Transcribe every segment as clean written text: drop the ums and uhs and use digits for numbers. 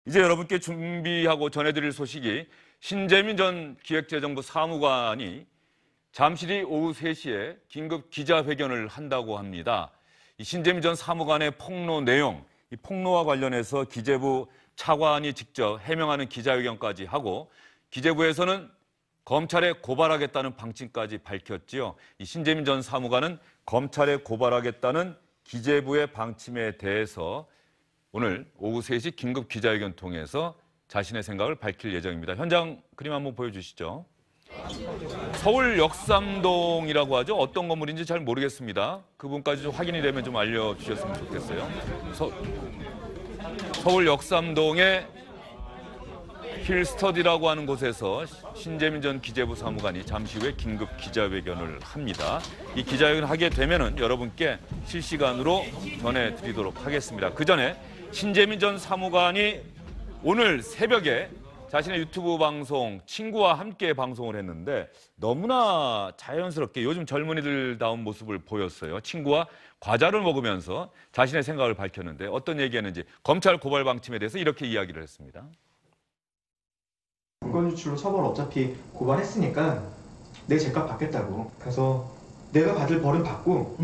이제 여러분께 준비하고 전해드릴 소식이 신재민 전 기획재정부 사무관이 잠시 뒤 오후 3시에 긴급 기자회견을 한다고 합니다. 이 신재민 전 사무관의 폭로 내용, 이 폭로와 관련해서 기재부 차관이 직접 해명하는 기자회견까지 하고 기재부에서는 검찰에 고발하겠다는 방침까지 밝혔지요. 이 신재민 전 사무관은 검찰에 고발하겠다는 기재부의 방침에 대해서 오늘 오후 3시 긴급 기자회견 통해서 자신의 생각을 밝힐 예정입니다. 현장 그림 한번 보여주시죠. 서울 역삼동이라고 하죠. 어떤 건물인지 잘 모르겠습니다. 그분까지 좀 확인이 되면 좀 알려주셨으면 좋겠어요. 서울 역삼동의 힐스터디라고 하는 곳에서 신재민 전 기재부 사무관이 잠시 후에 긴급 기자회견을 합니다. 이 기자회견을 하게 되면은 여러분께 실시간으로 전해드리도록 하겠습니다. 그 전에 신재민 전 사무관이 오늘 새벽에 자신의 유튜브 방송 친구와 함께 방송을 했는데 너무나 자연스럽게 요즘 젊은이들다운 모습을 보였어요. 친구와 과자를 먹으면서 자신의 생각을 밝혔는데 어떤 얘기했는지 검찰 고발 방침에 대해서 이렇게 이야기를 했습니다. 물건 유출로 처벌 어차피 고발했으니까 내 제값 받겠다고. 그래서 내가 받을 벌은 받고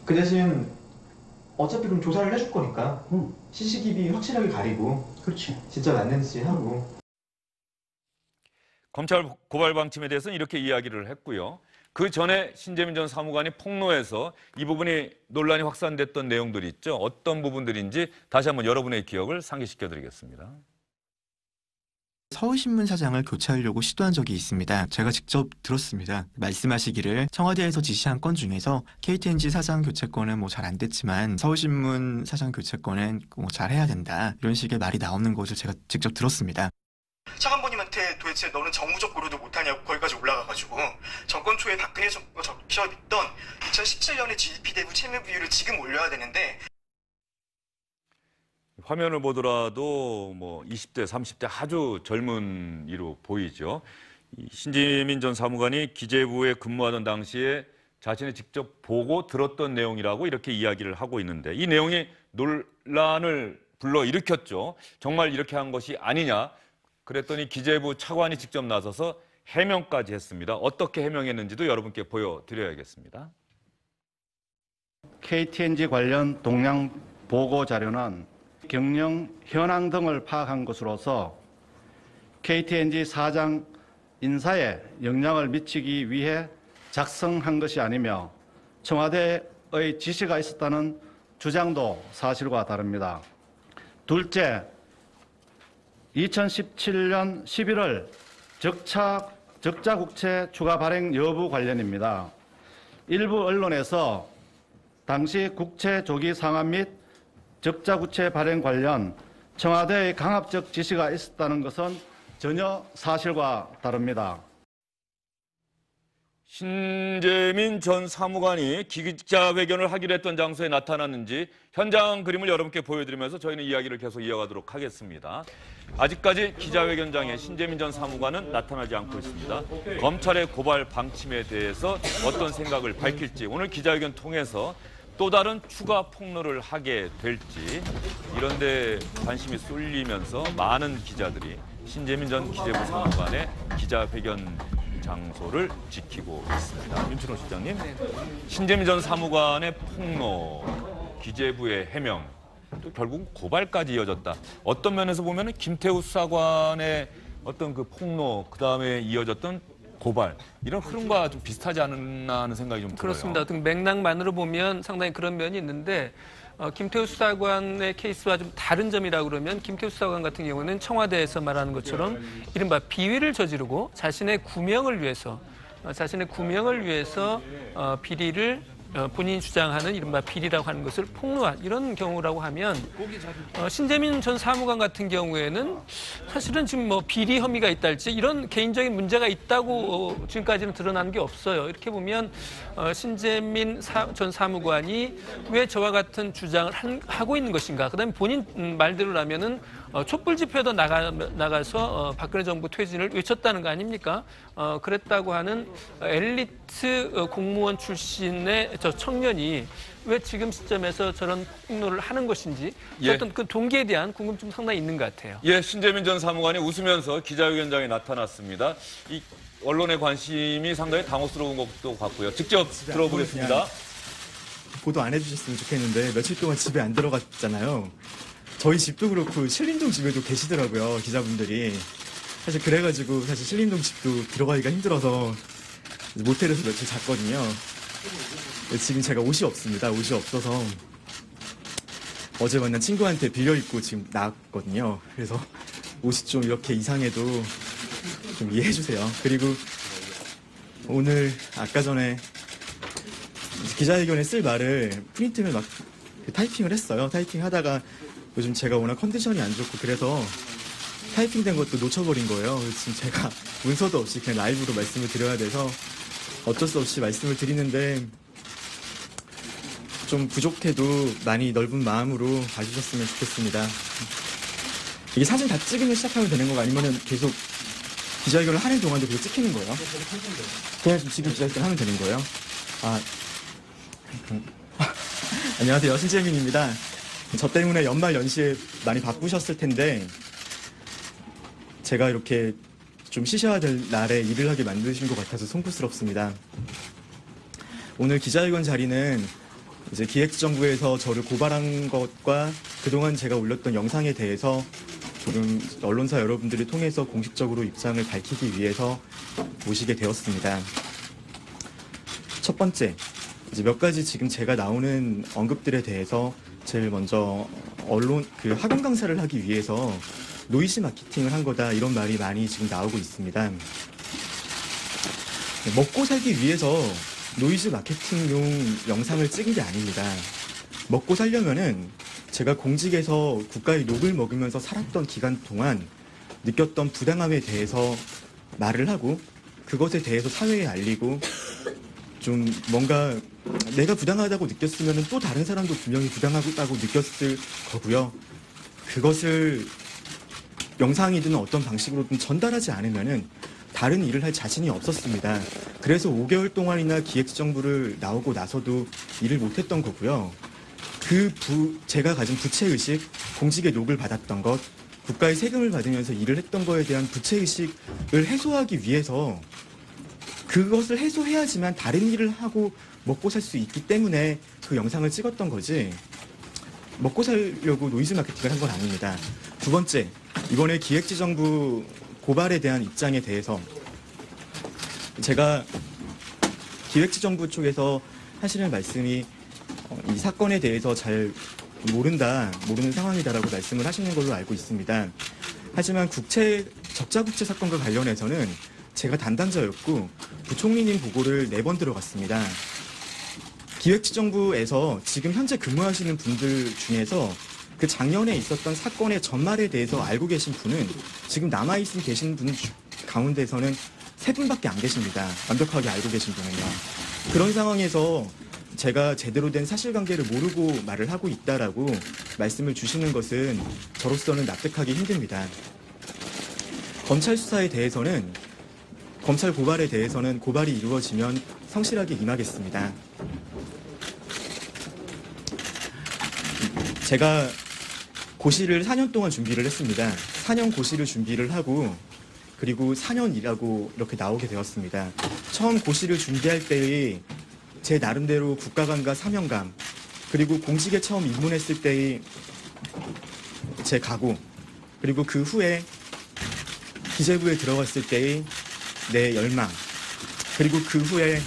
그 대신 어차피 그럼 조사를 해줄 거니까 시시기비 확실하게 가리고 그렇지. 진짜 맞는지 하고. 검찰 고발 방침에 대해서는 이렇게 이야기를 했고요. 그 전에 신재민 전 사무관이 폭로해서 이 부분이 논란이 확산됐던 내용들이 있죠. 어떤 부분들인지 다시 한번 여러분의 기억을 상기시켜드리겠습니다. 서울신문 사장을 교체하려고 시도한 적이 있습니다. 제가 직접 들었습니다. 말씀하시기를 청와대에서 지시한 건 중에서 KTNG 사장 교체권은 뭐 잘 안 됐지만 서울신문 사장 교체권은 뭐 잘 해야 된다. 이런 식의 말이 나오는 것을 제가 직접 들었습니다. 차관보님한테 도대체 너는 정무적 고려도 못하냐고 거기까지 올라가가지고 정권 초에 박근혜 정부가 적혀있던 2017년에 GDP 대비 채무 비율을 지금 올려야 되는데 화면을 보더라도 뭐 20대, 30대 아주 젊은 이로 보이죠. 신재민 전 사무관이 기재부에 근무하던 당시에 자신이 직접 보고 들었던 내용이라고 이렇게 이야기를 하고 있는데 이 내용이 논란을 불러일으켰죠. 정말 이렇게 한 것이 아니냐. 그랬더니 기재부 차관이 직접 나서서 해명까지 했습니다. 어떻게 해명했는지도 여러분께 보여드려야겠습니다. KTNG 관련 동향 보고 자료는 경영 현황 등을 파악한 것으로서 KTNG 사장 인사에 영향을 미치기 위해 작성한 것이 아니며 청와대의 지시가 있었다는 주장도 사실과 다릅니다. 둘째, 2017년 11월 적자국채 추가 발행 여부 관련입니다. 일부 언론에서 당시 국채 조기 상환 및 적자국채 발행 관련 청와대의 강압적 지시가 있었다는 것은 전혀 사실과 다릅니다. 신재민 전 사무관이 기자회견을 하기로 했던 장소에 나타났는지 현장 그림을 여러분께 보여드리면서 저희는 이야기를 계속 이어가도록 하겠습니다. 아직까지 기자회견장에 신재민 전 사무관은 나타나지 않고 있습니다. 검찰의 고발 방침에 대해서 어떤 생각을 밝힐지 오늘 기자회견 통해서 또 다른 추가 폭로를 하게 될지 이런 데 관심이 쏠리면서 많은 기자들이 신재민 전 기재부 사무관의 기자회견 장소를 지키고 있습니다. 윤춘호 실장님, 신재민 전 사무관의 폭로, 기재부의 해명, 또 결국 고발까지 이어졌다. 어떤 면에서 보면 김태우 수사관의 어떤 그 폭로, 그다음에 이어졌던 고발, 이런 흐름과 좀 비슷하지 않나 하는 생각이 좀 들어요. 그렇습니다. 어떤 맥락만으로 보면 상당히 그런 면이 있는데 김태우 수사관의 케이스와 좀 다른 점이라고 그러면 김태우 수사관 같은 경우는 청와대에서 말하는 것처럼 이른바 비위를 저지르고 자신의 구명을 위해서 비리를 본인이 주장하는 이른바 비리라고 하는 것을 폭로한 이런 경우라고 하면 신재민 전 사무관 같은 경우에는 사실은 지금 뭐 비리 혐의가 있다 할지 이런 개인적인 문제가 있다고 지금까지는 드러난 게 없어요. 이렇게 보면 신재민 전 사무관이 왜 저와 같은 주장을 하고 있는 것인가. 그다음에 본인 말대로라면은 촛불 집회도 나가서 박근혜 정부 퇴진을 외쳤다는 거 아닙니까? 그랬다고 하는 엘리트 공무원 출신의 저 청년이 왜 지금 시점에서 저런 폭로를 하는 것인지 예. 어떤 그 동기에 대한 궁금증 상당히 있는 것 같아요. 예, 신재민 전 사무관이 웃으면서 기자회견장에 나타났습니다. 이 언론의 관심이 상당히 당혹스러운 것도 같고요. 직접 들어보겠습니다. 보도 안 해주셨으면 좋겠는데 며칠 동안 집에 안 들어갔잖아요. 저희 집도 그렇고 신림동 집에도 계시더라고요, 기자분들이. 사실 그래가지고 사실 신림동 집도 들어가기가 힘들어서 모텔에서 며칠 잤거든요. 지금 제가 옷이 없습니다. 옷이 없어서 어제 만난 친구한테 빌려 입고 지금 나왔거든요. 그래서 옷이 좀 이렇게 이상해도 좀 이해해 주세요. 그리고 오늘 아까 전에 기자회견에 쓸 말을 프린팅을 막 타이핑을 했어요. 타이핑 하다가 요즘 제가 워낙 컨디션이 안 좋고 그래서 타이핑된 것도 놓쳐버린 거예요. 그래서 지금 제가 문서도 없이 그냥 라이브로 말씀을 드려야 돼서 어쩔 수 없이 말씀을 드리는데 좀 부족해도 많이 넓은 마음으로 봐주셨으면 좋겠습니다. 이게 사진 다 찍으면 시작하면 되는 거가 아니면은 계속 기자회견을 하는 동안도 계속 찍히는 거예요? 그냥 지금 기자회견 하면 되는 거예요? 안녕하세요. 신재민입니다. 저 때문에 연말 연시에 많이 바쁘셨을 텐데 제가 이렇게 좀 쉬셔야 될 날에 일을 하게 만드신 것 같아서 송구스럽습니다. 오늘 기자회견 자리는 이제 기획정부에서 저를 고발한 것과 그동안 제가 올렸던 영상에 대해서 조금 언론사 여러분들을 통해서 공식적으로 입장을 밝히기 위해서 모시게 되었습니다. 첫 번째, 이제 몇 가지 지금 제가 나오는 언급들에 대해서 제일 먼저 언론 학원 강사를 하기 위해서 노이즈 마케팅을 한 거다 이런 말이 많이 지금 나오고 있습니다. 먹고 살기 위해서 노이즈 마케팅용 영상을 찍은 게 아닙니다. 먹고 살려면은 제가 공직에서 국가의 욕을 먹으면서 살았던 기간 동안 느꼈던 부당함에 대해서 말을 하고 그것에 대해서 사회에 알리고 좀 뭔가 내가 부당하다고 느꼈으면 또 다른 사람도 분명히 부당하다고 느꼈을 거고요. 그것을 영상이든 어떤 방식으로든 전달하지 않으면은 다른 일을 할 자신이 없었습니다. 그래서 5개월 동안이나 기획정부를 나오고 나서도 일을 못했던 거고요. 제가 가진 부채의식, 공직의 욕을 받았던 것, 국가의 세금을 받으면서 일을 했던 거에 대한 부채의식을 해소하기 위해서 그것을 해소해야지만 다른 일을 하고 먹고 살 수 있기 때문에 그 영상을 찍었던 거지 먹고 살려고 노이즈 마케팅을 한 건 아닙니다. 두 번째, 이번에 기획지정부 고발에 대한 입장에 대해서 제가 기획지정부 쪽에서 하시는 말씀이 이 사건에 대해서 잘 모르는 상황이다라고 말씀을 하시는 걸로 알고 있습니다. 하지만 적자국채 사건과 관련해서는 제가 담당자였고 부총리님 보고를 4번 들어갔습니다. 기획지정부에서 지금 현재 근무하시는 분들 중에서 그 작년에 있었던 사건의 전말에 대해서 알고 계신 분은 지금 계신 분 가운데서는 3분밖에 안 계십니다. 완벽하게 알고 계신 분은요. 그런 상황에서 제가 제대로 된 사실관계를 모르고 말을 하고 있다라고 말씀을 주시는 것은 저로서는 납득하기 힘듭니다. 검찰 고발에 대해서는 고발이 이루어지면 성실하게 임하겠습니다. 제가 고시를 4년 동안 준비를 했습니다. 4년 고시를 준비를 하고 그리고 4년 일하고 이렇게 나오게 되었습니다. 처음 고시를 준비할 때의 제 나름대로 국가감과 사명감 그리고 공직에 처음 입문했을 때의 제 각오 그리고 그 후에 기재부에 들어갔을 때의 내 열망 그리고 그 후에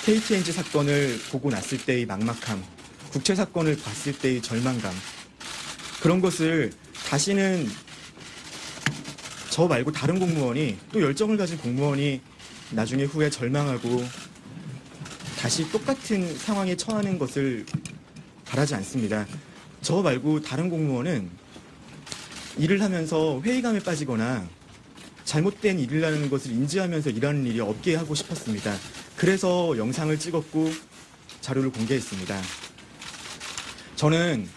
KTNG 사건을 보고 났을 때의 막막함 국채 사건을 봤을 때의 절망감 그런 것을 다시는 저 말고 다른 공무원이 또 열정을 가진 공무원이 나중에 후에 절망하고 다시 똑같은 상황에 처하는 것을 바라지 않습니다. 저 말고 다른 공무원은 일을 하면서 회의감에 빠지거나 잘못된 일이라는 것을 인지하면서 일하는 일이 없게 하고 싶었습니다. 그래서 영상을 찍었고 자료를 공개했습니다. 저는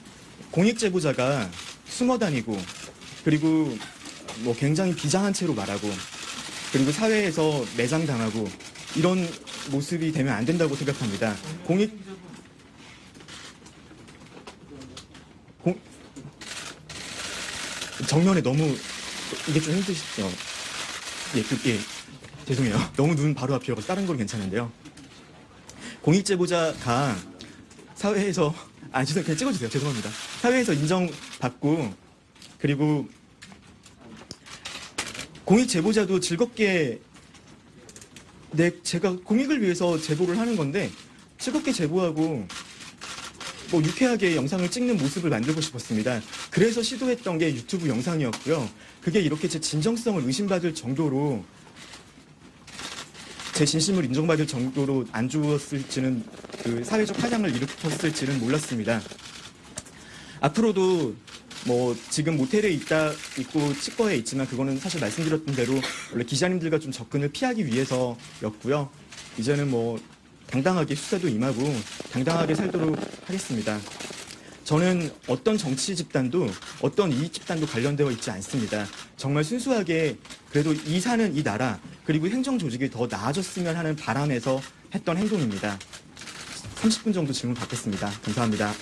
공익제보자가 숨어 다니고 그리고 뭐 굉장히 비장한 채로 말하고 그리고 사회에서 매장당하고 이런 모습이 되면 안 된다고 생각합니다. 정면에 너무 이게 좀 힘드시죠? 예, 죄송해요. 너무 눈 바로 앞이어서 다른 건 괜찮은데요. 공익제보자가 사회에서 죄송해요. 그냥 찍어주세요. 죄송합니다. 사회에서 인정받고 그리고 공익제보자도 즐겁게 제가 공익을 위해서 제보를 하는 건데 즐겁게 제보하고 뭐 유쾌하게 영상을 찍는 모습을 만들고 싶었습니다. 그래서 시도했던 게 유튜브 영상이었고요. 그게 이렇게 제 진정성을 의심받을 정도로 제 진심을 인정받을 정도로 안 좋았을지는 그 사회적 파장을 일으켰을지는 몰랐습니다. 앞으로도 뭐 지금 모텔에 있고 치과에 있지만 그거는 사실 말씀드렸던 대로 원래 기자님들과 좀 접근을 피하기 위해서였고요. 이제는 뭐 당당하게 수사도 임하고 당당하게 살도록 하겠습니다. 저는 어떤 정치 집단도 어떤 이익 집단도 관련되어 있지 않습니다. 정말 순수하게 그래도 이 사는 이 나라 그리고 행정 조직이 더 나아졌으면 하는 바람에서 했던 행동입니다. 30분 정도 질문 받겠습니다. 감사합니다.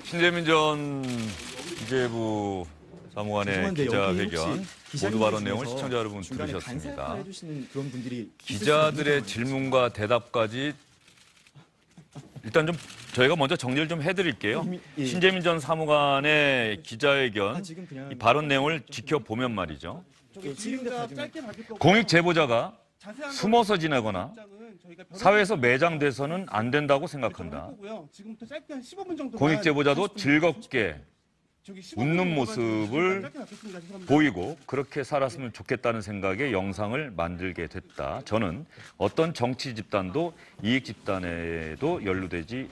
신재민 전 기재부 사무관의 죄송한데 기자회견 여기 혹시 모두 발언 내용을 기자님들 시청자 여러분 중간에 들으셨습니다. 간섭을 해주시는 그런 분들이 기자들의 질문과 대답까지 일단 좀 저희가 먼저 정리를 좀 해드릴게요. 예. 신재민 전 사무관의 기자회견 지금 그냥 이 발언 내용을 지켜보면 말이죠. 지금부터 공익 제보자가 숨어서 지내거나 사회에서 매장돼서는 안 된다고 생각한다. 공익 제보자도 즐겁게 웃는 모습을 보이고 그렇게 살았으면 좋겠다는 생각에 영상을 만들게 됐다. 저는 어떤 정치 집단도 이익 집단에도 연루되지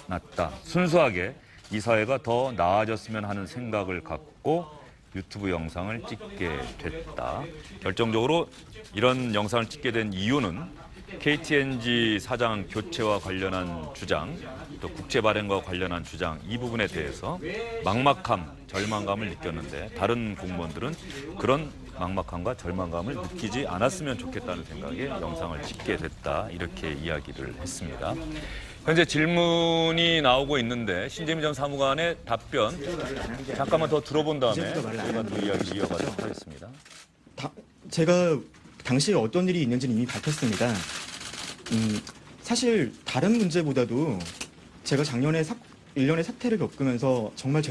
않았다. 순수하게 이 사회가 더 나아졌으면 하는 생각을 갖고 유튜브 영상을 찍게 됐다. 결정적으로 이런 영상을 찍게 된 이유는 KTNG 사장 교체와 관련한 주장, 또 국제 발행과 관련한 주장 이 부분에 대해서 막막함, 절망감을 느꼈는데 다른 공무원들은 그런 막막함과 절망감을 느끼지 않았으면 좋겠다는 생각에 영상을 찍게 됐다. 이렇게 이야기를 했습니다. 현재 질문이 나오고 있는데 신재민 전 사무관의 답변 잠깐만 더 들어본 다음에 저희가 또 이야기 이어가도록 하겠습니다. 제가 당시에 어떤 일이 있는지는 이미 밝혔습니다. 사실 다른 문제보다도 제가 작년에 1년의 사태를 겪으면서 정말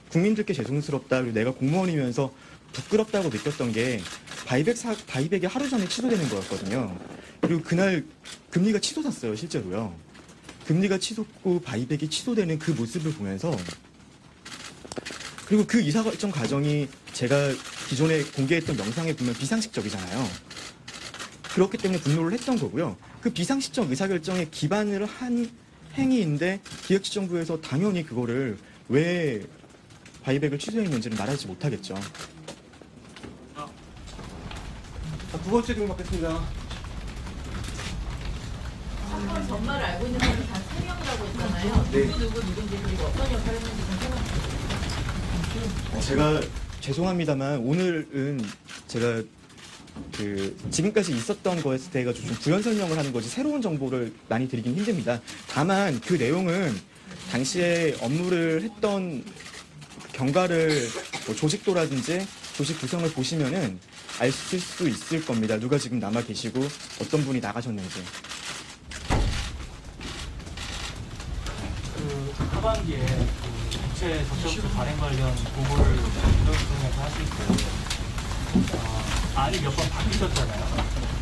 국민들께 죄송스럽다 그리고 내가 공무원이면서 부끄럽다고 느꼈던 게 바이백이 하루 전에 취소되는 거였거든요. 그리고 그날 금리가 치솟았어요, 실제로요. 금리가 치솟고 바이백이 취소되는 그 모습을 보면서 그리고 그 이사결정 과정이 제가 기존에 공개했던 영상에 보면 비상식적이잖아요. 그렇기 때문에 분노를 했던 거고요. 그 비상식적 의사결정에 기반을 한 행위인데 기획지정부에서 당연히 그거를 왜 바이백을 취소했는지는 말하지 못하겠죠. 두 번째 질문 받겠습니다. 사건 전말을 알고 있는 사람이 단 3명이라고 했잖아요. 누군지 그리고 어떤 역할을 했는지 좀 설명 주세요. 제가 죄송합니다만 오늘은 제가 지금까지 있었던 거에 대해서 좀 부연 설명을 하는 거지 새로운 정보를 많이 드리긴 힘듭니다. 다만 그 내용은 당시에 업무를 했던 경과를 뭐 조직도라든지 조직 구성을 보시면은 알 수 있을 겁니다. 누가 지금 남아 계시고 어떤 분이 나가셨는지. 하반기에 국채 적격수 발행 관련 보고를 기획부에서 하실 때 안이 몇 번 바뀌셨잖아요.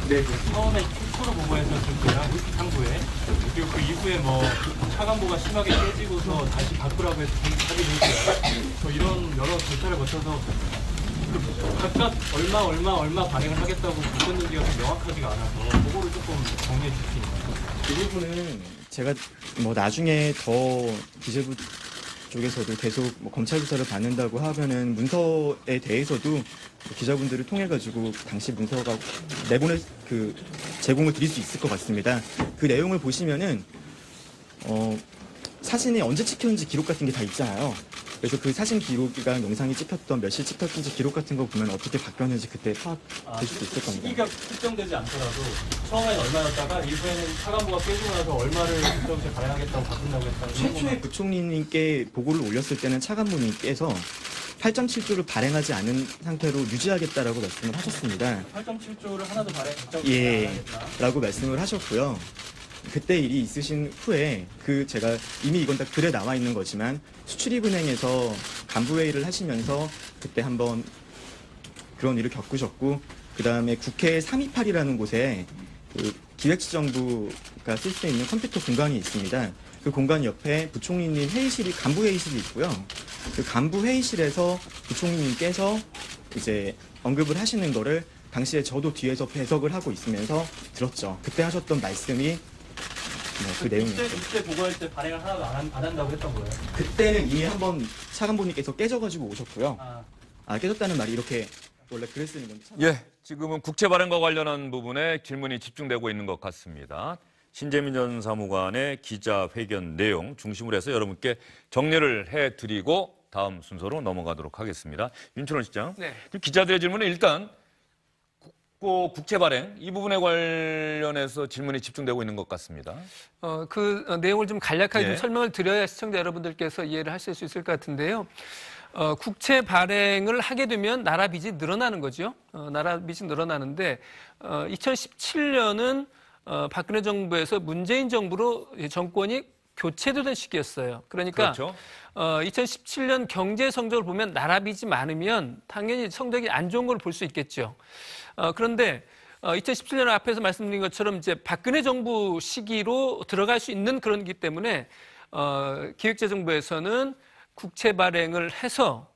네. 처음에 초로 보고해서 그때랑 상부에 그리고 그 이후에 뭐 차관보가 심하게 깨지고서 다시 바꾸라고 해서 하게 되고요. 이런 여러 절차를 거쳐서 각각 얼마 발행을 하겠다고 바꿨는지가 좀 명확하지가 않아서 그거를 조금 정리해 주실 수 있나요? 그 부분은 제가 뭐 나중에 더 기재부 쪽에서도 계속 뭐 검찰 조사를 받는다고 하면은 문서에 대해서도 기자분들을 통해 가지고 당시 문서가 제공을 드릴 수 있을 것 같습니다. 그 내용을 보시면은 사진이 언제 찍혔는지 기록 같은 게 다 있잖아요. 그래서 그 사진 기록이랑 영상이 찍혔던 몇 시 찍혔는지 기록 같은 거 보면 어떻게 바뀌었는지 그때 파악될 수도 있을 겁니다. 시기가 특정되지 않더라도 처음엔 얼마였다가 일부에는 차관부가 깨지고 나서 얼마를 국정에 발행하겠다고 바꾼다고 했다는 최초에 부총리님께 보고를 올렸을 때는 차관부님께서 8.7조를 발행하지 않은 상태로 유지하겠다라고 말씀을 하셨습니다. 8.7조를 하나도 예, 라고 말씀을 하셨고요. 그때 일이 있으신 후에 제가 이미 이건 다 글에 나와 있는 거지만 수출입은행에서 간부회의를 하시면서 그때 한번 그런 일을 겪으셨고 그 다음에 국회 328이라는 곳에 그 기획지정부가 쓸 수 있는 컴퓨터 공간이 있습니다. 그 공간 옆에 부총리님 회의실이 간부 회의실이 있고요. 그 간부 회의실에서 부총리님께서 이제 언급을 하시는 거를 당시에 저도 뒤에서 배석을 하고 있으면서 들었죠. 그때 하셨던 말씀이 그 내용이었죠. 이때 보고할 때 발행을 하나도 안 한다고 했던 거예요? 그때는 이미 한번 차관보님께서 깨져가지고 오셨고요. 깨졌다는 말이 이렇게 원래 글을 쓰는 건데. 예, 지금은 국채 발행과 관련한 부분에 질문이 집중되고 있는 것 같습니다. 신재민 전 사무관의 기자회견 내용 중심으로 해서 여러분께 정리를 해드리고 다음 순서로 넘어가도록 하겠습니다. 윤춘원 시장, 네. 기자들의 질문은 일단 국채 발행 이 부분에 관련해서 질문이 집중되고 있는 것 같습니다. 그 내용을 좀 간략하게 예. 좀 설명을 드려야 시청자 여러분들께서 이해를 하실 수 있을 것 같은데요. 국채 발행을 하게 되면 나라 빚이 늘어나는 거죠. 나라 빚이 늘어나는데 2017년은 박근혜 정부에서 문재인 정부로 정권이 교체되던 시기였어요. 그러니까 그렇죠. 2017년 경제 성적을 보면 나라 빚이 많으면 당연히 성적이 안 좋은 걸 볼 수 있겠죠. 그런데 2017년 앞에서 말씀드린 것처럼 이제 박근혜 정부 시기로 들어갈 수 있는 그런기 때문에 기획재정부에서는 국채 발행을 해서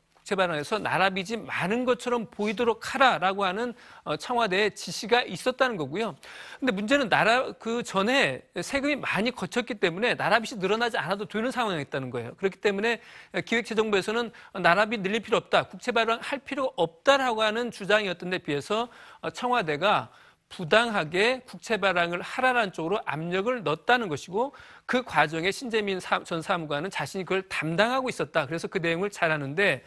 나라 빚이 많은 것처럼 보이도록 하라라고 하는 청와대의 지시가 있었다는 거고요. 근데 문제는 그 전에 세금이 많이 거쳤기 때문에 나라 빚이 늘어나지 않아도 되는 상황이었다는 거예요. 그렇기 때문에 기획재정부에서는 나라 빚 늘릴 필요 없다, 국채 발행할 필요가 없다라고 하는 주장이었던 데 비해서 청와대가 부당하게 국채 발행을 하라는 쪽으로 압력을 넣었다는 것이고 그 과정에 신재민 전 사무관은 자신이 그걸 담당하고 있었다. 그래서 그 내용을 잘 아는데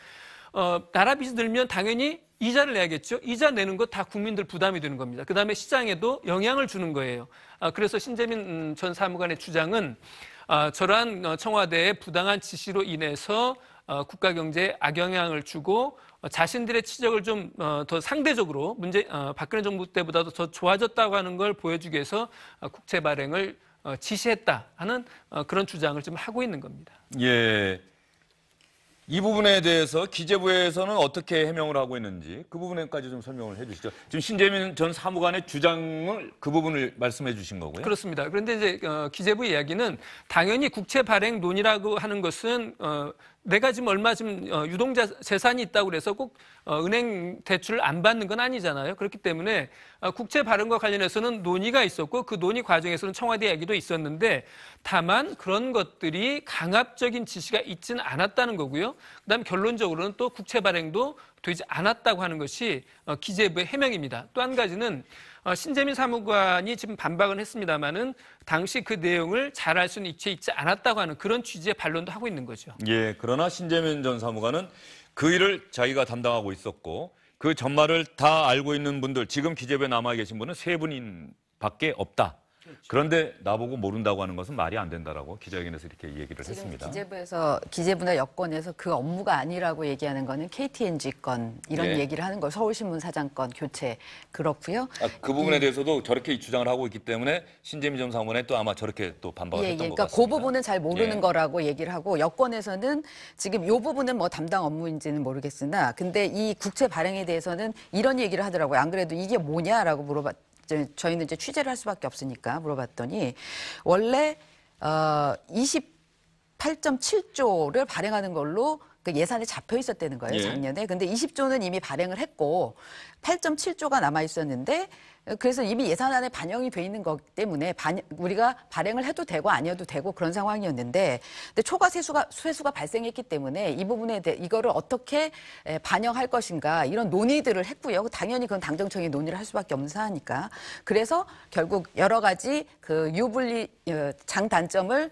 나라 빚이 늘면 당연히 이자를 내야겠죠. 이자 내는 거 다 국민들 부담이 되는 겁니다. 그다음에 시장에도 영향을 주는 거예요. 그래서 신재민 전 사무관의 주장은 저러한 청와대의 부당한 지시로 인해서 국가 경제에 악영향을 주고 자신들의 치적을 좀 더 상대적으로 박근혜 정부 때보다도 더 좋아졌다고 하는 걸 보여주기 위해서 국채 발행을 지시했다 하는 그런 주장을 좀 하고 있는 겁니다. 예. 이 부분에 대해서 기재부에서는 어떻게 해명을 하고 있는지 그 부분에까지 좀 설명을 해 주시죠. 지금 신재민 전 사무관의 주장을 그 부분을 말씀해 주신 거고요. 그렇습니다. 그런데 이제 기재부 이야기는 당연히 국채 발행 논의라고 하는 것은 내가 지금 얼마 유동자 재산이 있다고 그래서 꼭 은행 대출을 안 받는 건 아니잖아요. 그렇기 때문에 국채 발행과 관련해서는 논의가 있었고 그 논의 과정에서는 청와대 이야기도 있었는데 다만 그런 것들이 강압적인 지시가 있지는 않았다는 거고요. 그다음 결론적으로는 또 국채 발행도 되지 않았다고 하는 것이 기재부의 해명입니다. 또 한 가지는 신재민 사무관이 지금 반박은 했습니다마는 당시 그 내용을 잘 알 수는 있지 않았다고 하는 그런 취지의 반론도 하고 있는 거죠. 예, 그러나 신재민 전 사무관은 그 일을 자기가 담당하고 있었고 그 전말을 다 알고 있는 분들, 지금 기재부에 남아 계신 분은 3분밖에 없다. 그런데 나보고 모른다고 하는 것은 말이 안 된다라고 기자회견에서 이렇게 얘기를 했습니다. 기재부나 여권에서 그 업무가 아니라고 얘기하는 거는 KTNG 건 이런 예. 얘기를 하는 거 서울신문 사장 건 교체 그렇고요. 그 부분에 대해서도 저렇게 주장을 하고 있기 때문에 신재민 전 사무관이 또 아마 저렇게 또 반박을 했던 것 그러니까 같습니다. 그 부분은 잘 모르는 예. 거라고 얘기를 하고 여권에서는 지금 이 부분은 뭐 담당 업무인지는 모르겠으나 근데 이 국채 발행에 대해서는 이런 얘기를 하더라고요. 안 그래도 이게 뭐냐라고 저희는 이제 취재를 할 수밖에 없으니까 물어봤더니 원래 28.7조를 발행하는 걸로 그 예산에 잡혀 있었다는 거예요, 예. 작년에. 근데 20조는 이미 발행을 했고 8.7조가 남아 있었는데 그래서 이미 예산안에 반영이 돼 있는 거기 때문에 우리가 발행을 해도 되고 아니어도 되고 그런 상황이었는데 근데 초과 세수가 발생했기 때문에 이 부분에 대해 이거를 어떻게 반영할 것인가 이런 논의들을 했고요. 당연히 그건 당정청이 논의를 할 수밖에 없는 사안이니까. 그래서 결국 여러 가지 그 유불리 장단점을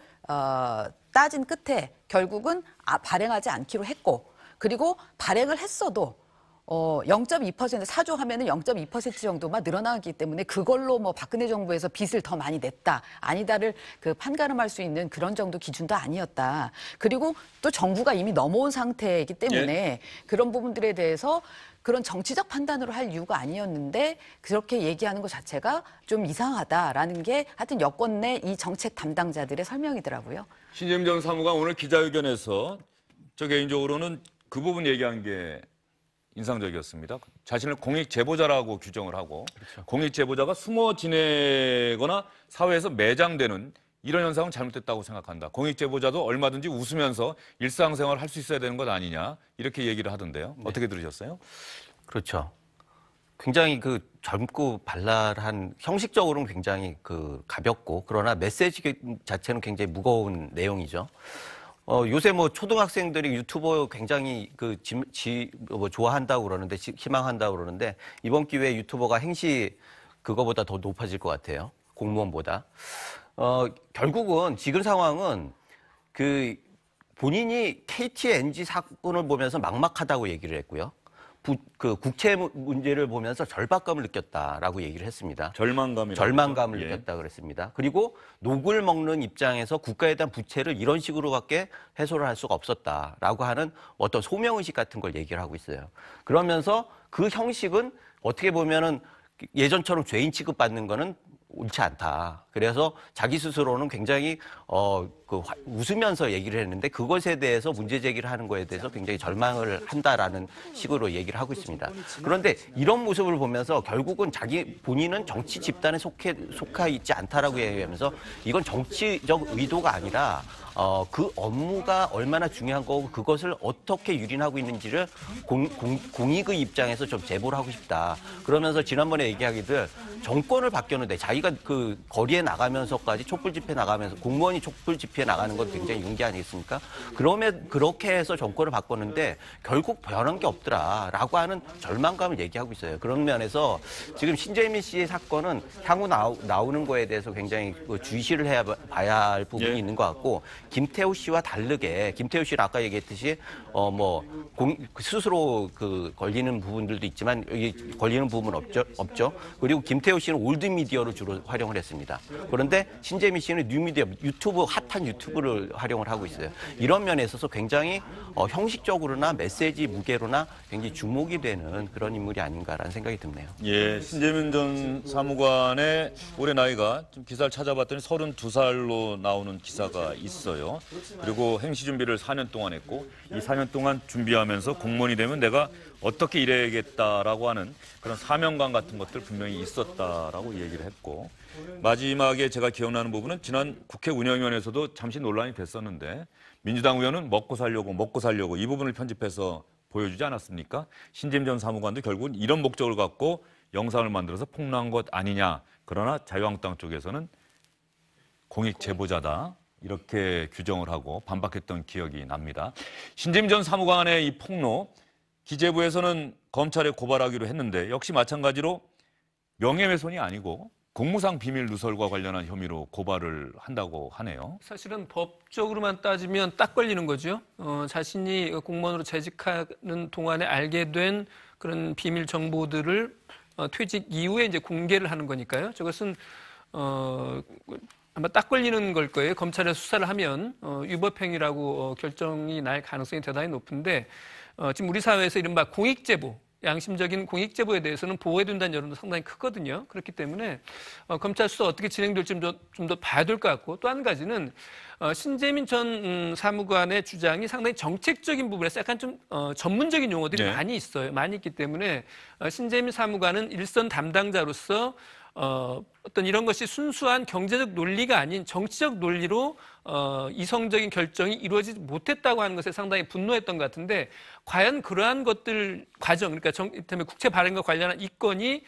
따진 끝에 결국은 발행하지 않기로 했고 그리고 발행을 했어도 0.2% 사조하면은 0.2% 정도만 늘어나기 때문에 그걸로 뭐 박근혜 정부에서 빚을 더 많이 냈다 아니다를 그 판가름할 수 있는 그런 정도 기준도 아니었다. 그리고 또 정부가 이미 넘어온 상태이기 때문에 그런 부분들에 대해서 그런 정치적 판단으로 할 이유가 아니었는데 그렇게 얘기하는 것 자체가 좀 이상하다라는 게 하여튼 여권 내 이 정책 담당자들의 설명이더라고요. 신재민 전 사무관 오늘 기자회견에서 저 개인적으로는 그 부분 얘기한 게 인상적이었습니다. 자신을 공익 제보자라고 규정을 하고 공익 제보자가 숨어 지내거나 사회에서 매장되는 이런 현상은 잘못됐다고 생각한다. 공익 제보자도 얼마든지 웃으면서 일상생활을 할 수 있어야 되는 것 아니냐 이렇게 얘기를 하던데요. 어떻게 들으셨어요? 그렇죠. 굉장히 그 젊고 발랄한 형식적으로는 굉장히 그 가볍고 그러나 메시지 자체는 굉장히 무거운 내용이죠. 요새 뭐 초등학생들이 유튜버 굉장히 뭐 좋아한다고 그러는데 희망한다고 그러는데 이번 기회에 유튜버가 행시 그거보다 더 높아질 것 같아요. 공무원보다. 결국은 지금 상황은 그 본인이 KTNG 사건을 보면서 막막하다고 얘기를 했고요. 그 국채 문제를 보면서 절박감을 느꼈다라고 얘기를 했습니다. 절망감을 느꼈다 그랬습니다. 그리고 녹을 먹는 입장에서 국가에 대한 부채를 이런 식으로밖에 해소를 할 수가 없었다라고 하는 어떤 소명의식 같은 걸 얘기를 하고 있어요. 그러면서 그 형식은 어떻게 보면은 예전처럼 죄인 취급받는 거는 옳지 않다. 그래서 자기 스스로는 굉장히 웃으면서 얘기를 했는데 그것에 대해서 문제 제기를 하는 거에 대해서 굉장히 절망을 한다라는 식으로 얘기를 하고 있습니다. 그런데 이런 모습을 보면서 결국은 본인은 정치 집단에 속해 있지 않다라고 얘기하면서 이건 정치적 의도가 아니라 그 업무가 얼마나 중요한 거고 그것을 어떻게 유린하고 있는지를 공익의 입장에서 좀 제보를 하고 싶다. 그러면서 지난번에 얘기하기를 정권을 바뀌었는데 자기가 그 거리에 나가면서까지 촛불 집회 나가면서 공무원이 촛불 집회에 나가는 건 굉장히 용기 아니겠습니까? 그러면 그렇게 해서 정권을 바꿨는데 결국 변한 게 없더라라고 하는 절망감을 얘기하고 있어요. 그런 면에서 지금 신재민 씨의 사건은 향후 나오는 거에 대해서 굉장히 주시를 봐야 할 부분이 있는 것 같고 김태우 씨와 다르게 김태우 씨는 아까 얘기했듯이 스스로 그 걸리는 부분들도 있지만 여기 걸리는 부분은 없죠. 그리고 김태우 씨는 올드 미디어로 주로 활용을 했습니다. 그런데 신재민 씨는 뉴미디어, 핫한 유튜브를 활용을 하고 있어요. 이런 면에 있어서 굉장히 형식적으로나 메시지 무게로나 굉장히 주목이 되는 그런 인물이 아닌가라는 생각이 드네요. 예, 신재민 전 사무관의 올해 나이가 좀 기사를 찾아봤더니 32살로 나오는 기사가 있어요. 그리고 행시 준비를 4년 동안 했고 이 4년 동안 준비하면서 공무원이 되면 내가 어떻게 일해야겠다라고 하는 그런 사명감 같은 것들 분명히 있었다라고 얘기를 했고 마지막에 제가 기억나는 부분은 지난 국회 운영위원회에서도 잠시 논란이 됐었는데 민주당 의원은 먹고 살려고 이 부분을 편집해서 보여주지 않았습니까? 신재민 전 사무관도 결국은 이런 목적을 갖고 영상을 만들어서 폭로한 것 아니냐. 그러나 자유한국당 쪽에서는 공익 제보자다. 이렇게 규정을 하고 반박했던 기억이 납니다. 신재민 전 사무관의 이 폭로, 기재부에서는 검찰에 고발하기로 했는데 역시 마찬가지로 명예훼손이 아니고 공무상 비밀 누설과 관련한 혐의로 고발을 한다고 하네요. 사실은 법적으로만 따지면 딱 걸리는 거죠. 자신이 공무원으로 재직하는 동안에 알게 된 그런 비밀 정보들을 퇴직 이후에 이제 공개를 하는 거니까요. 저것은 아마 딱 걸리는 걸 거예요. 검찰에 수사를 하면 위법행위라고 결정이 날 가능성이 대단히 높은데 지금 우리 사회에서 이른바 공익제보, 양심적인 공익제보에 대해서는 보호해야 된다는 여론도 상당히 크거든요. 그렇기 때문에 검찰 수사 어떻게 진행될지 좀 더 봐야 될 것 같고 또 한 가지는 신재민 전 사무관의 주장이 상당히 정책적인 부분에서 약간 좀 전문적인 용어들이 많이 있어요. 많이 있기 때문에 신재민 사무관은 일선 담당자로서 어떤 이런 것이 순수한 경제적 논리가 아닌 정치적 논리로 이성적인 결정이 이루어지지 못했다고 하는 것에 상당히 분노했던 것 같은데 과연 그러한 것들 과정, 그러니까 국채 발행과 관련한 이건이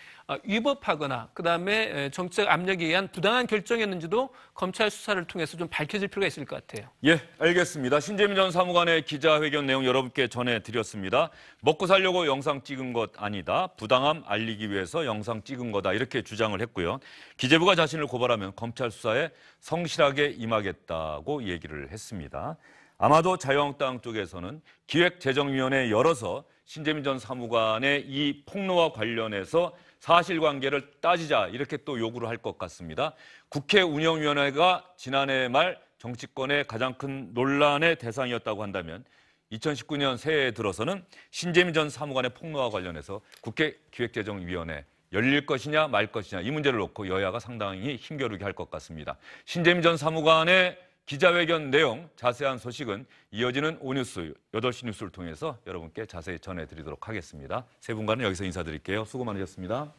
위법하거나 그다음에 정치적 압력에 의한 부당한 결정이었는지도 검찰 수사를 통해서 좀 밝혀질 필요가 있을 것 같아요. 예, 알겠습니다. 신재민 전 사무관의 기자회견 내용 여러분께 전해드렸습니다. 먹고 살려고 영상 찍은 것 아니다. 부당함 알리기 위해서 영상 찍은 거다. 이렇게 주장을 했고요. 기재부가 자신을 고발하면 검찰 수사에 성실하게 임하겠다. 있다고 얘기를 했습니다. 아마도 자유한국당 쪽에서는 기획재정위원회 열어서 신재민 전 사무관의 이 폭로와 관련해서 사실관계를 따지자 이렇게 또 요구를 할 것 같습니다. 국회 운영위원회가 지난해 말 정치권의 가장 큰 논란의 대상이었다고 한다면 2019년 새해에 들어서는 신재민 전 사무관의 폭로와 관련해서 국회 기획재정위원회 열릴 것이냐 말 것이냐 이 문제를 놓고 여야가 상당히 힘겨루게 할 것 같습니다. 신재민 전 사무관의 기자회견 내용 자세한 소식은 이어지는 오뉴스 8시 뉴스를 통해서 여러분께 자세히 전해드리도록 하겠습니다. 세 분과는 여기서 인사드릴게요. 수고 많으셨습니다.